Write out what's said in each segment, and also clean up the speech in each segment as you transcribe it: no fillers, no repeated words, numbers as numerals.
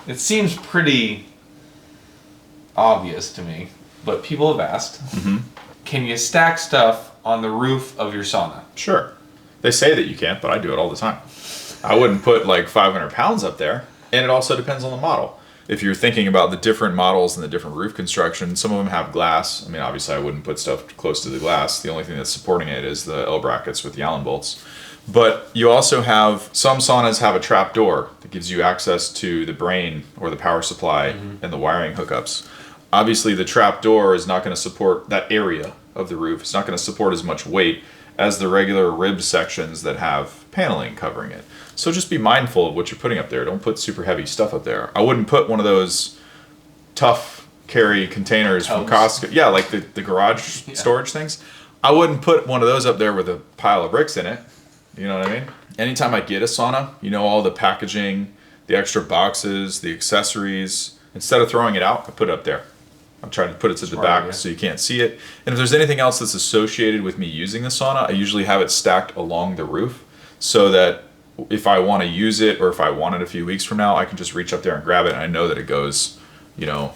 It seems pretty obvious to me, but people have asked, can you stack stuff on the roof of your sauna? Sure. They say that you can't, but I do it all the time. I wouldn't put like 500 pounds up there, and it also depends on the model. If you're thinking about the different models and the different roof construction, some of them have glass. I mean, obviously I wouldn't put stuff close to the glass. The only thing that's supporting it is the L brackets with the Allen bolts. But you also have, some saunas have a trap door that gives you access to the brain or the power supply and the wiring hookups. Obviously the trap door is not going to support that area of the roof. It's not going to support as much weight as the regular rib sections that have paneling covering it. So just be mindful of what you're putting up there. Don't put super heavy stuff up there. I wouldn't put one of those tough carry containers from Costco. Yeah, like the garage storage things. I wouldn't put one of those up there with a pile of bricks in it. You know what I mean? Anytime I get a sauna, you know, all the packaging, the extra boxes, the accessories, instead of throwing it out, I put it up there. I'm trying to put it to the back so you can't see it. And if there's anything else that's associated with me using the sauna, I usually have it stacked along the roof so that if I want to use it or if I want it a few weeks from now, I can just reach up there and grab it and I know that it goes, you know,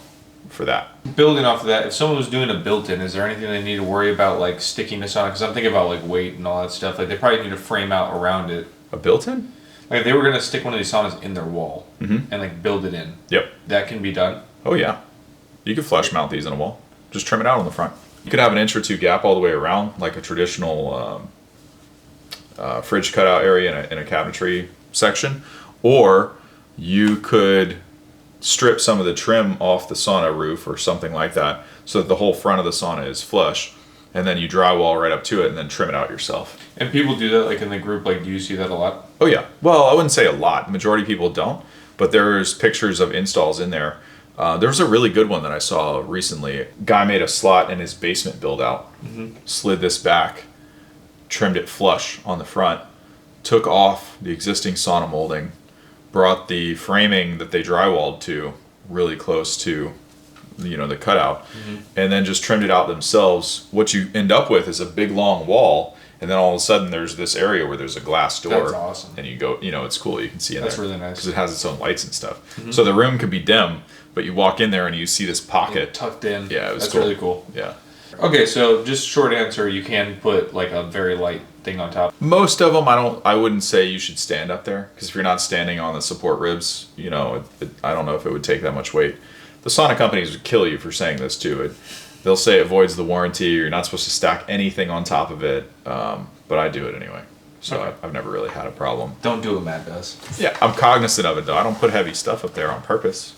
for that. Building off of that, if someone was doing a built-in, is there anything they need to worry about, like sticking to sauna? Because I'm thinking about like weight and all that stuff. Like they probably need a frame out around it. A built-in? Like if they were going to stick one of these saunas in their wall and like build it in. Yep. That can be done? Oh yeah. You could flush mount these in a wall. Just trim it out on the front. You could have an inch or two gap all the way around, like a traditional fridge cutout area in a cabinetry section. Or you could strip some of the trim off the sauna roof or something like that so that the whole front of the sauna is flush. And then you drywall right up to it and then trim it out yourself. And people do that like in the group, like do you see that a lot? Oh yeah. Well, I wouldn't say a lot. The majority of people don't. But there's pictures of installs in there. There was a really good one that I saw recently. Guy made a slot in his basement build out, slid this back, trimmed it flush on the front, took off the existing sauna molding, brought the framing that they drywalled to really close to, you know, the cutout, and then just trimmed it out themselves. What you end up with is a big long wall, and then all of a sudden there's this area where there's a glass door. That's awesome. And you go, you know, it's cool. You can see in That's there. really nice. Because it has its own lights and stuff. So the room could be dim, but you walk in there and you see this pocket. Tucked in. Yeah, it was That's cool. really cool. Yeah. Okay, so just short answer, you can put like a very light thing on top. Most of them, I wouldn't say you should stand up there, because if you're not standing on the support ribs, you know, I don't know if it would take that much weight. The sauna companies would kill you for saying this too. They'll say it voids the warranty, you're not supposed to stack anything on top of it, but I do it anyway. So Okay. I've never really had a problem. Don't do what Matt does. Yeah, I'm cognizant of it though. I don't put heavy stuff up there on purpose.